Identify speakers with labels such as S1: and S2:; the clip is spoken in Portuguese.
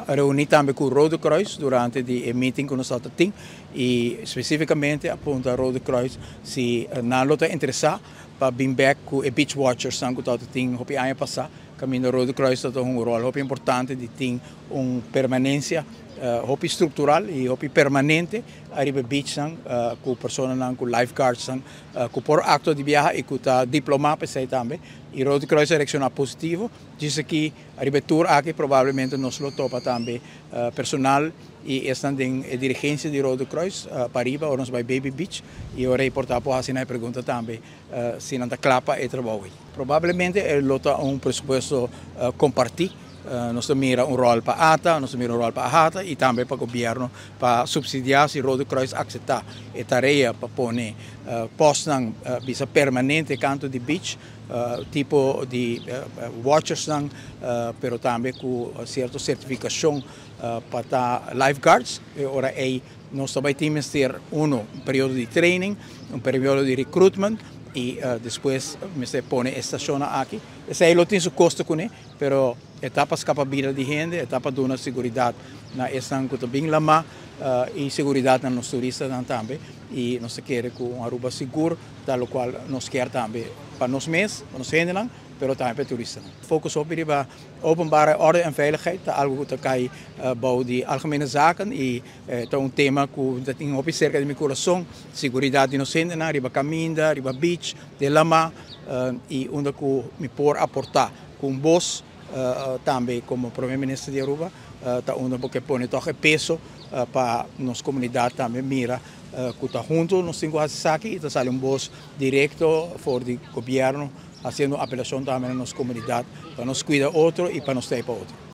S1: reunir também com o Rode Kruis durante a meeting que nós temos e especificamente aponta o Rode Kruis se não está interessado para vir back com o Beach Watchers que nós temos no ano passado. Caminho Rode Kruis tem um rol muito importante de ter uma permanência estrutural e permanente arriba beach com pessoas com lifeguards com por acto de viagem e com diploma para sair também e Rode Kruis reacciona positivo diz que arriba tour aqui provavelmente nós lo topa também personal e estão em dirigência de Rode Kruis para arriba ou nós vai Baby Beach e eu reportar por assim a pergunta também se não está clapa e trabalho provavelmente ele tem um pressuposto compartilhado. Nós mira um rol para a ATA, nós mira um rol para a ATA e também para o governo para subsidiar se o Rode Kruis aceitar a tarefa para pôr postos visa permanente canto de beach, tipo de watchers, pero também com certa certificação para lifeguards. Ora nós também temos ter um período de training, um período de recruitment e depois se põe estação aqui. Esse aí tem seu custo com ele, pero etapas capabilidade de gente, etapa de uma segurança na estão que bem lama e segurança nos turistas também e nós queremos com uma Aruba seguro, tal qual nós quer também para nós mesmos, para nós gente pero também para turistas. Focus op de openbare orde en veiligheid, algo que cai bouw de algemene zaken e é um tema que tem op cerca de meu coração, segurança de nós gente, riba caminda, riba beach, de lama e onde que me por aportar com voz também como primeiro-ministro de Aruba, tá onde porque põe toch peso para nossa comunidade também mira que está junto nós temos aqui e está sale voz direto for do governo fazendo apelação também na nossa comunidade para nos cuidar outro e para nos ter para outro.